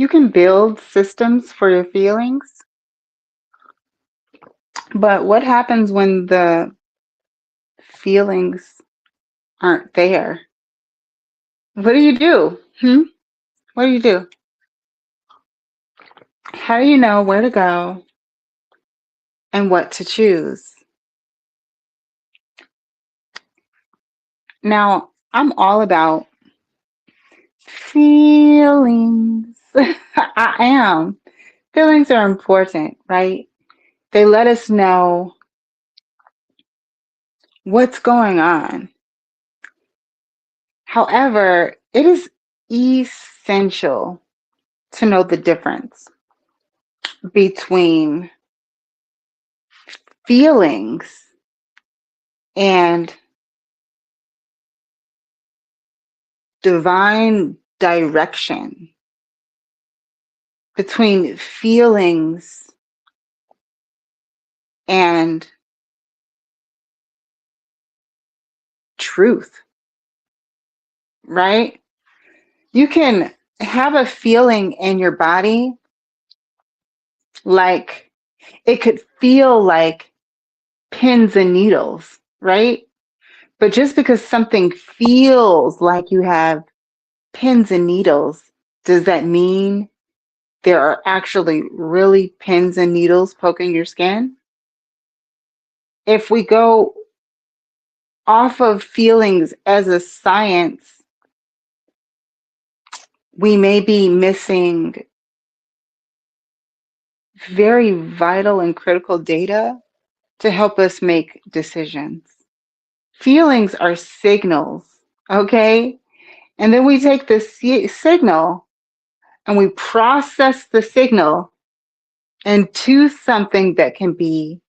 You can build systems for your feelings, but what happens when the feelings aren't there? What do you do? What do you do? How do you know where to go and what to choose? Now, I'm all about feelings. I am. Feelings are important, right? They let us know what's going on. However, it is essential to know the difference between feelings and divine direction, between feelings and truth, right? You can have a feeling in your body like it could feel like pins and needles, right? But just because something feels like you have pins and needles, does that mean there are actually really pins and needles poking your skin? If we go off of feelings as a science, we may be missing very vital and critical data to help us make decisions. Feelings are signals, okay? And then we take the signal and we process the signal into something that can be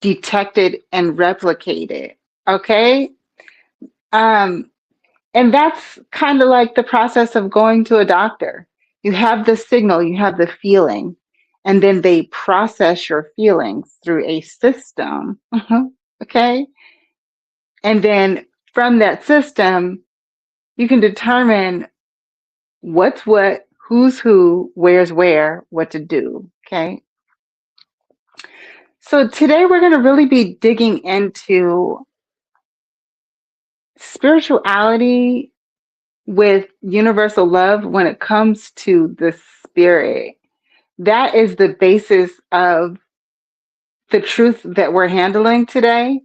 detected and replicated, okay? Um, and that's kind of like the process of going to a doctor. You have the signal, you have the feeling, and then they process your feelings through a system, okay? And then from that system, you can determine what's what, who's who, where's where, what to do, okay? So today we're going to really be digging into spirituality with universal love when it comes to the spirit. That is the basis of the truth that we're handling today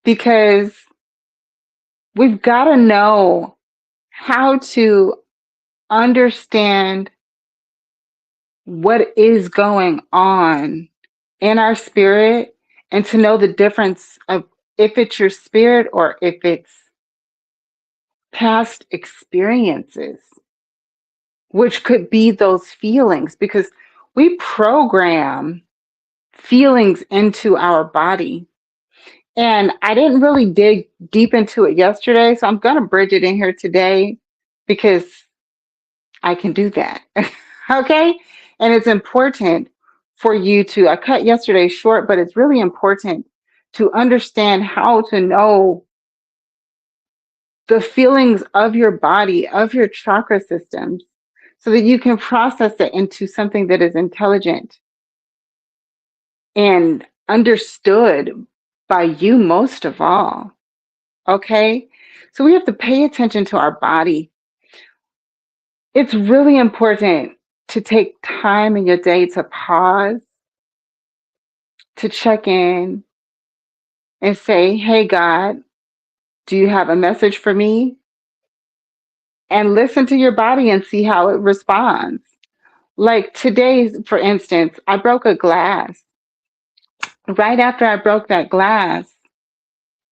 because we've got to know how to understand what is going on in our spirit and to know the difference of if it's your spirit or if it's past experiences, which could be those feelings, because we program feelings into our body. And I didn't really dig deep into it yesterday, so I'm going to bridge it in here today because I can do that. Okay? And it's important for you to, I cut yesterday short, but it's really important to understand how to know the feelings of your body, of your chakra systems, so that you can process it into something that is intelligent and understood by you most of all. Okay? So we have to pay attention to our body. It's really important to take time in your day to pause, to check in and say, hey, God, do you have a message for me? And listen to your body and see how it responds. Like today, for instance, I broke a glass. Right after I broke that glass,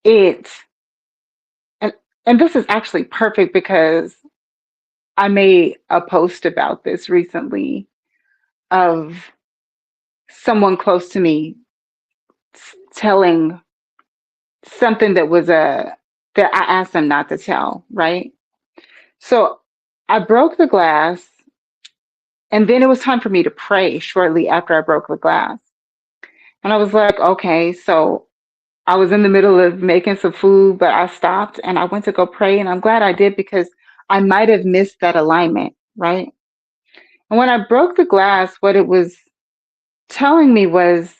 it, and, and this is actually perfect because I made a post about this recently of someone close to me telling something that was that I asked them not to tell, right? So I broke the glass and then it was time for me to pray shortly after I broke the glass. And I was like, okay, so I was in the middle of making some food, but I stopped and I went to go pray and I'm glad I did because I might have missed that alignment, right? And when I broke the glass, what it was telling me was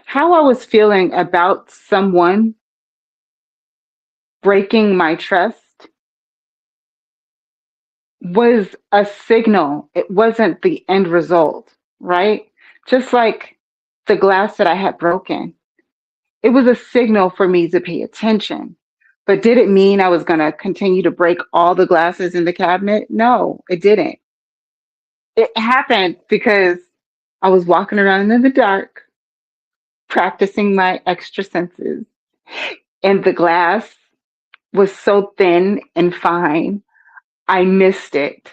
how I was feeling about someone breaking my trust was a signal. It wasn't the end result, right? Just like the glass that I had broken, it was a signal for me to pay attention. But did it mean I was going to continue to break all the glasses in the cabinet? No, it didn't. It happened because I was walking around in the dark, practicing my extra senses, and the glass was so thin and fine, I missed it.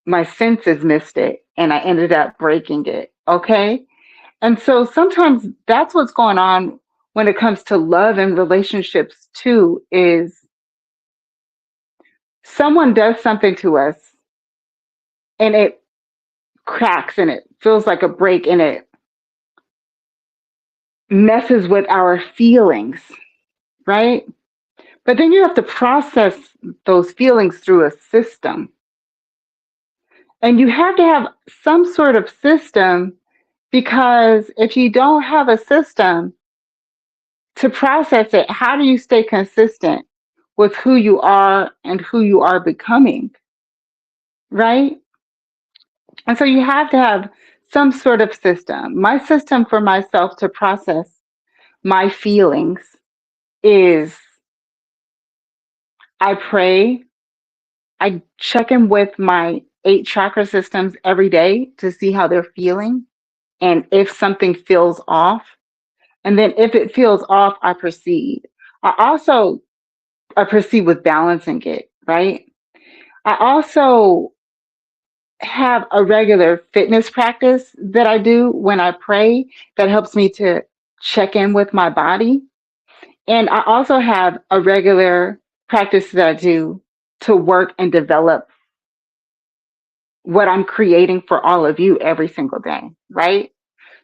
My senses missed it, and I ended up breaking it. Okay. And so sometimes that's what's going on when it comes to love and relationships too, is someone does something to us and it cracks and it feels like a break and it messes with our feelings, right? But then you have to process those feelings through a system. And you have to have some sort of system, because if you don't have a system to process it, how do you stay consistent with who you are and who you are becoming, right? And so you have to have some sort of system. My system for myself to process my feelings is I pray, I check in with my 8 chakra systems every day to see how they're feeling and if something feels off. And then if it feels off, I proceed. I also I proceed with balancing it, right? I also have a regular fitness practice that I do when I pray that helps me to check in with my body. And I also have a regular practice that I do to work and develop what I'm creating for all of you every single day, right?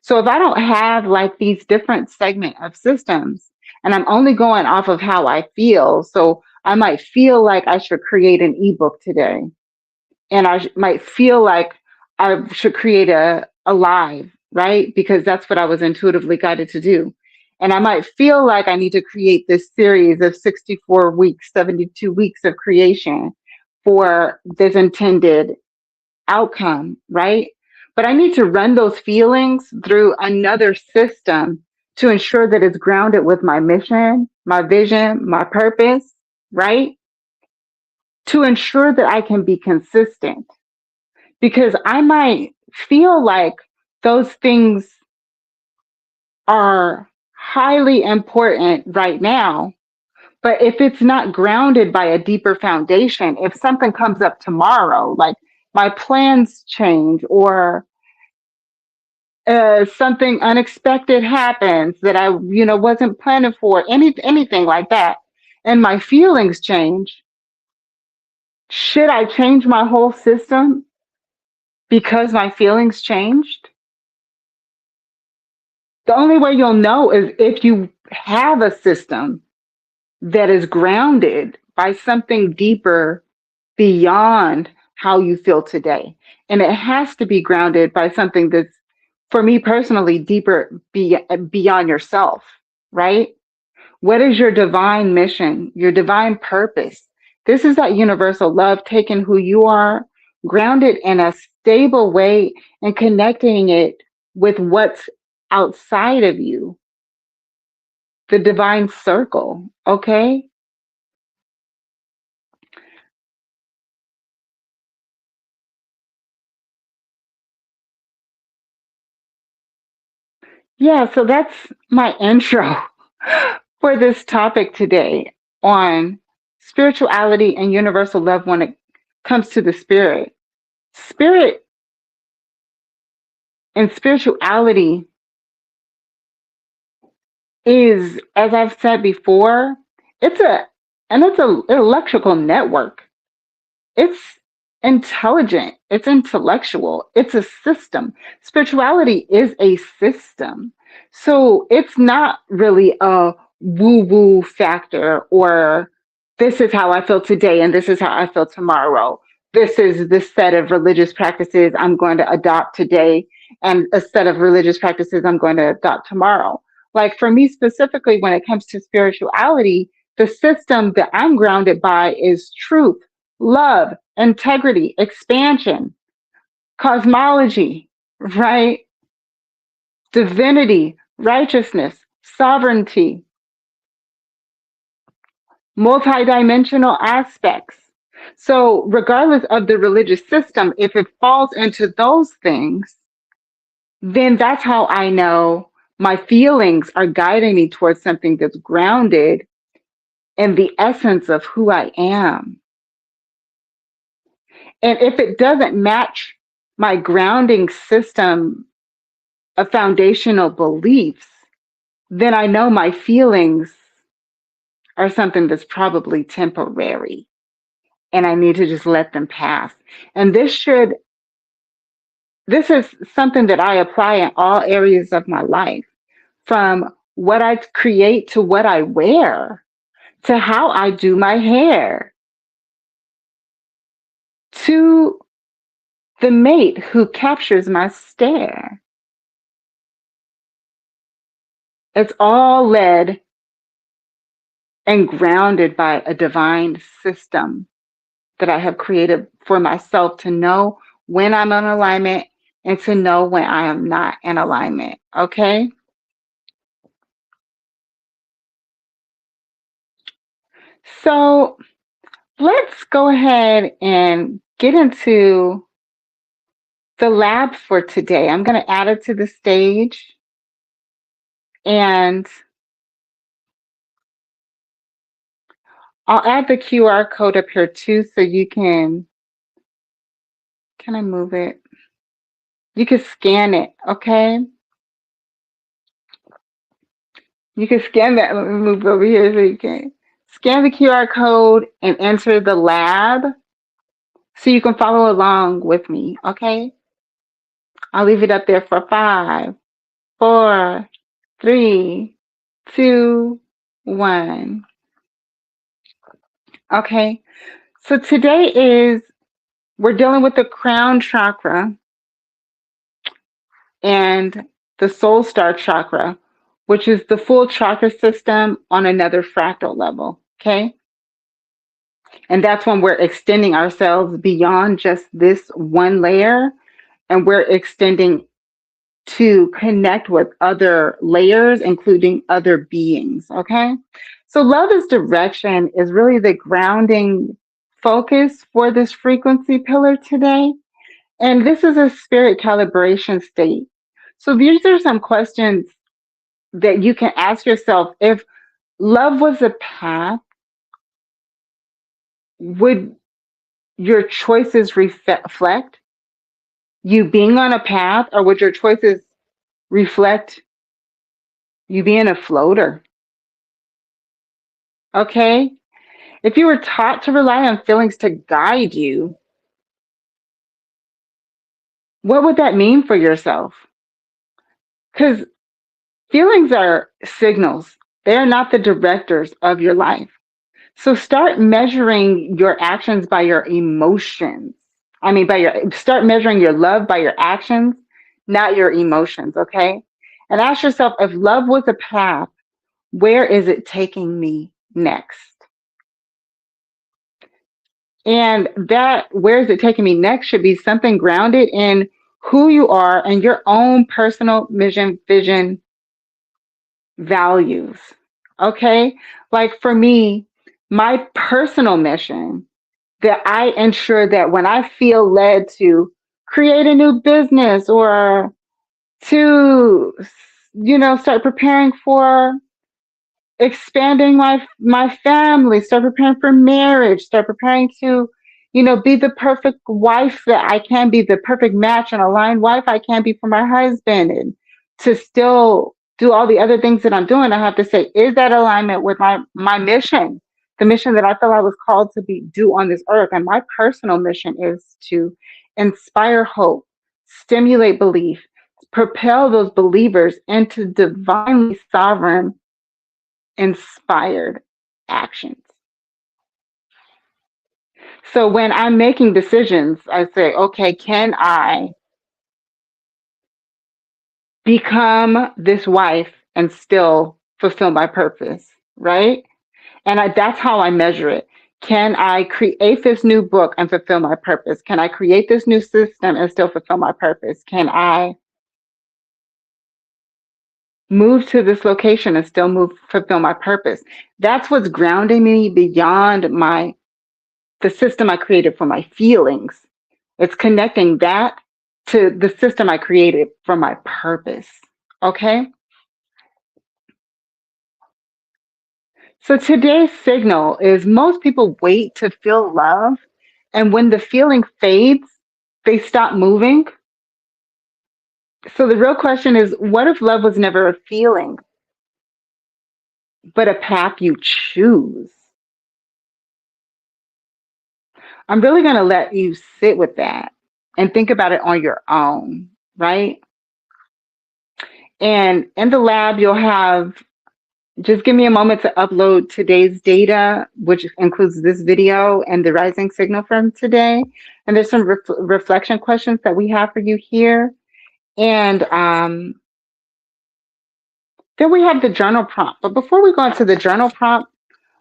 So if I don't have like these different segment of systems and I'm only going off of how I feel, so I might feel like I should create an ebook today, and might feel like I should create a live, right? Because that's what I was intuitively guided to do. And I might feel like I need to create this series of 64 weeks, 72 weeks of creation for this intended outcome, right? But I need to run those feelings through another system to ensure that it's grounded with my mission, my vision, my purpose, right? To ensure that I can be consistent, because I might feel like those things are highly important right now. But if it's not grounded by a deeper foundation, if something comes up tomorrow, like my plans change or something unexpected happens that I, wasn't planning for, anything like that, and my feelings change, should I change my whole system because my feelings changed? The only way you'll know is if you have a system that is grounded by something deeper beyond how you feel today. And it has to be grounded by something that's, for me personally, deeper beyond yourself, right? What is your divine mission, your divine purpose? This is that universal love, taking who you are, grounded in a stable way, and connecting it with what's outside of you, the divine circle. Okay. Yeah. So that's my intro for this topic today on spirituality and universal love when it comes to the spirit. Spirit and spirituality is, as I've said before, it's a it's an electrical network. It's intelligent, it's intellectual, it's a system. Spirituality is a system. So it's not really a woo-woo factor or this is how I feel today and this is how I feel tomorrow. This is the set of religious practices I'm going to adopt today and a set of religious practices I'm going to adopt tomorrow. Like for me specifically, when it comes to spirituality, the system that I'm grounded by is truth, love, integrity, expansion, cosmology, right? Divinity, righteousness, sovereignty, multidimensional aspects. So, regardless of the religious system, if it falls into those things, then that's how I know my feelings are guiding me towards something that's grounded in the essence of who I am. And if it doesn't match my grounding system of foundational beliefs, then I know my feelings are something that's probably temporary and I need to just let them pass. And this is something that I apply in all areas of my life, from what I create to what I wear, to how I do my hair, to the mate who captures my stare. It's all led and grounded by a divine system that I have created for myself to know when I'm in alignment and to know when I am not in alignment. Okay. So let's go ahead and get into the lab for today. I'm going to add it to the stage and I'll add the QR code up here too so you can I move it? You can scan it, okay? You can scan that. Let me move over here so you can scan the QR code and enter the lab so you can follow along with me, okay? I'll leave it up there for 5, 4, 3, 2, 1. Okay, so today we're dealing with the crown chakra and the soul star chakra, which is the full chakra system on another fractal level. Okay. And that's when we're extending ourselves beyond just this one layer and we're extending to connect with other layers, including other beings. Okay. So, love is direction is really the grounding focus for this frequency pillar today. And this is a spirit calibration state. So these are some questions that you can ask yourself. If love was a path, would your choices reflect you being on a path, or would your choices reflect you being a floater? Okay. If you were taught to rely on feelings to guide you, what would that mean for yourself? Because feelings are signals, they are not the directors of your life. So start measuring your actions by your emotions. I mean, start measuring your love by your actions, not your emotions, okay? And ask yourself, if love was a path, where is it taking me next? And that, where is it taking me next, should be something grounded in who you are and your own personal mission, vision, values. Okay? Like for me, my personal mission that I ensure that when I feel led to create a new business or to, start preparing for expanding my family, start preparing for marriage, start preparing to, be the perfect wife that I can be, the perfect match and aligned wife I can be for my husband, and to still do all the other things that I'm doing. I have to say, is that alignment with my mission, the mission that I feel I was called to do on this earth? And my personal mission is to inspire hope, stimulate belief, propel those believers into divinely sovereign inspired actions. So when I'm making decisions, I say, okay, can I become this wife and still fulfill my purpose? Right? And that's how I measure it. Can I create this new book and fulfill my purpose? Can I create this new system and still fulfill my purpose? Can I move to this location and still fulfill my purpose? That's what's grounding me beyond the system I created for my feelings. It's connecting that to the system I created for my purpose. Okay? So today's signal is most people wait to feel love, and when the feeling fades, they stop moving. So the real question is, what if love was never a feeling, but a path you choose? I'm really going to let you sit with that and think about it on your own, right? And in the lab, you'll have just give me a moment to upload today's data, which includes this video and the rising signal from today. And there's some reflection questions that we have for you here. And then we have the journal prompt. But before we go into the journal prompt,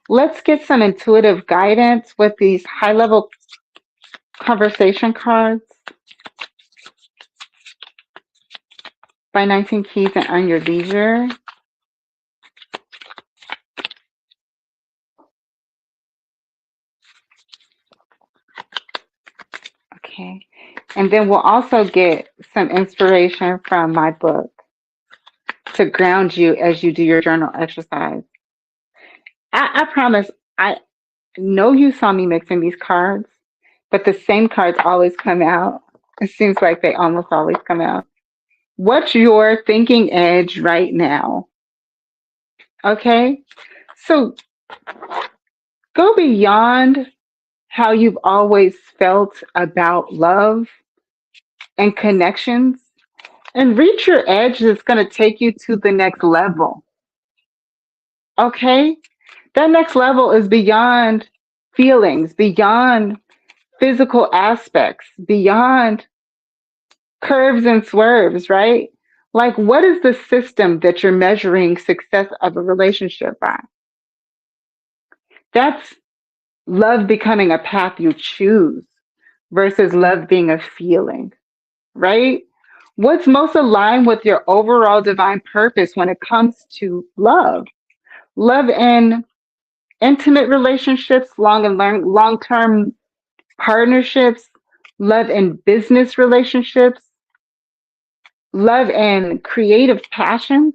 let's get some intuitive guidance with these high-level conversation cards by 19 Keys and Earn Your Leisure. Okay. And then we'll also get some inspiration from my book to ground you as you do your journal exercise. I promise, I know you saw me mixing these cards, but the same cards always come out. It seems like they almost always come out. What's your thinking edge right now? Okay. So go beyond how you've always felt about love and connections and reach your edge that's going to take you to the next level. Okay. That next level is beyond feelings, beyond physical aspects, beyond curves and swerves, right? Like, what is the system that you're measuring success of a relationship by? That's love becoming a path you choose versus love being a feeling, right? What's most aligned with your overall divine purpose when it comes to love? Love in intimate relationships, long-term partnerships, love in business relationships, love and creative passions.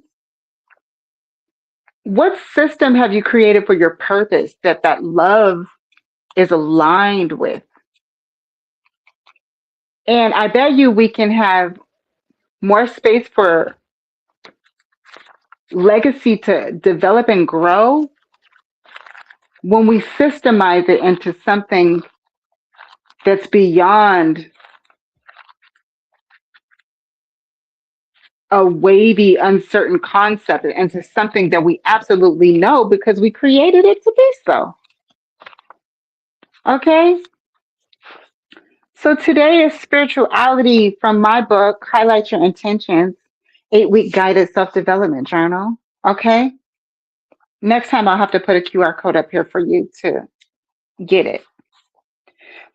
What system have you created for your purpose that love is aligned with? And I bet you we can have more space for legacy to develop and grow when we systemize it into something that's beyond a wavy, uncertain concept, into something that we absolutely know because we created it to be so. Okay? So today is spirituality from my book, Highlight Your Intentions, 8-week guided self-development journal. Okay? Next time I'll have to put a QR code up here for you to get it.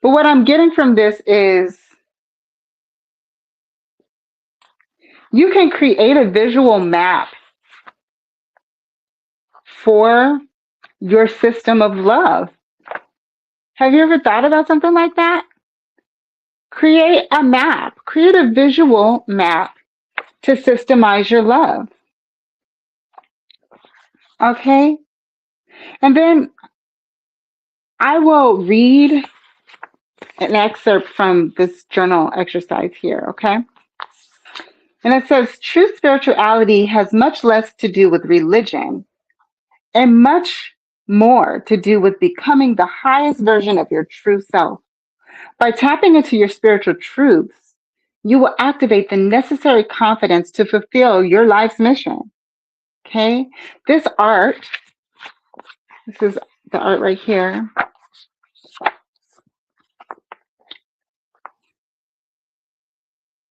But what I'm getting from this is you can create a visual map for your system of love. Have you ever thought about something like that? Create a map, create a visual map to systemize your love. Okay? And then I will read an excerpt from this journal exercise here, okay? And it says, true spirituality has much less to do with religion and much more to do with becoming the highest version of your true self. By tapping into your spiritual truths, you will activate the necessary confidence to fulfill your life's mission. Okay? This art, this is the art right here.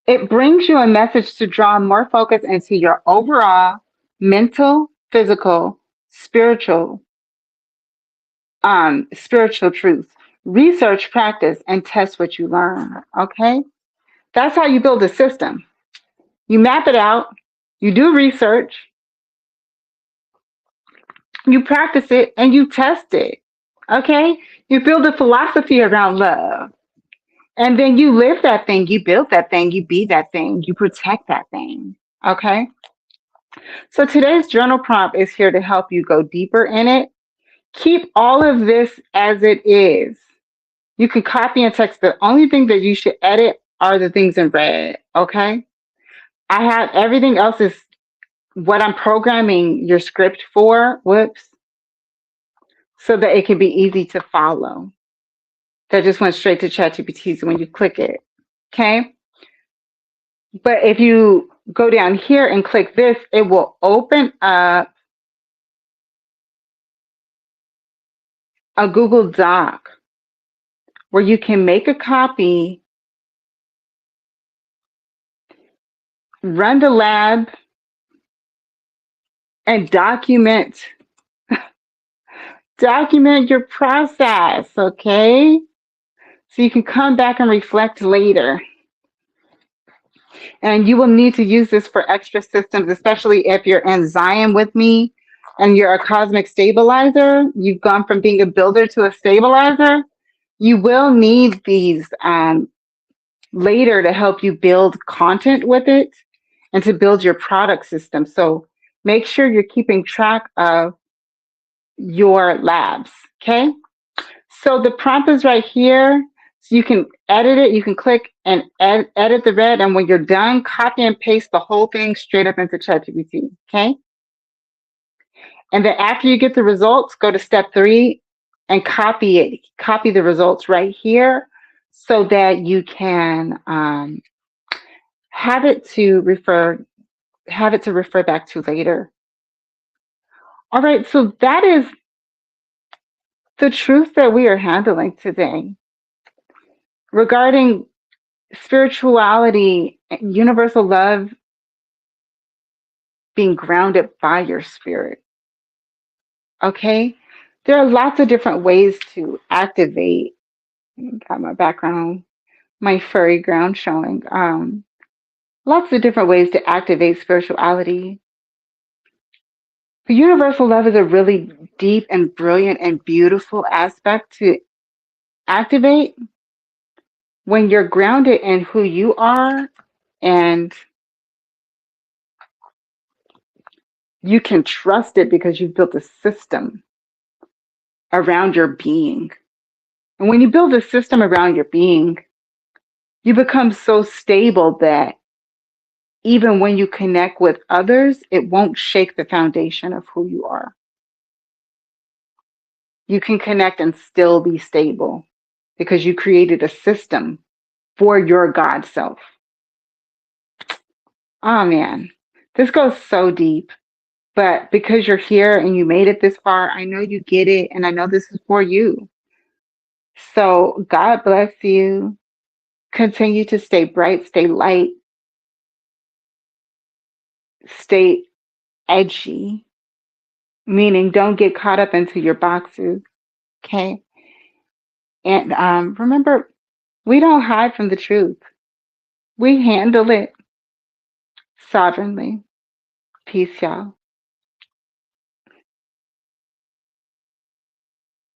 It brings you a message to draw more focus into your overall mental, physical, spiritual, spiritual truth. Research, practice, and test what you learn. Okay, that's how you build a system. You map it out, you do research, you practice it, and you test it. Okay, you build a philosophy around love. And then you live that thing, you build that thing, you be that thing, you protect that thing. Okay. So today's journal prompt is here to help you go deeper in it. Keep all of this as it is. You can copy and text. The only thing that you should edit are the things in red. Okay. I have everything else is what I'm programming your script for. Whoops. So that it can be easy to follow. That just went straight to ChatGPT when you click it. Okay. But if you go down here and click this, it will open up a Google Doc where you can make a copy, run the lab, and document your process, okay? So you can come back and reflect later. And you will need to use this for extra systems, especially if you're in Zion with me and you're a cosmic stabilizer. You've gone from being a builder to a stabilizer. You will need these later to help you build content with it and to build your product system. So make sure you're keeping track of your labs. Okay. So the prompt is right here. So you can edit it. You can click and edit the red. And when you're done, copy and paste the whole thing straight up into ChatGPT. Okay. And then after you get the results, go to step 3 and copy it. Copy the results right here so that you can have it to refer back to later. All right, so that is the truth that we are handling today regarding spirituality, universal love being grounded by your spirit. Okay? There are lots of different ways to activate. Got my background, my furry ground showing. Lots of different ways to activate spirituality. But universal love is a really deep and brilliant and beautiful aspect to activate when you're grounded in who you are and you can trust it because you've built a system around your being. And when you build a system around your being, you become so stable that even when you connect with others, it won't shake the foundation of who you are. You can connect and still be stable because you created a system for your God self. Oh man, this goes so deep. But because you're here and you made it this far, I know you get it. And I know this is for you. So God bless you. Continue to stay bright, stay light, stay edgy, meaning don't get caught up into your boxes. Okay. And remember, we don't hide from the truth, we handle it sovereignly. Peace, y'all.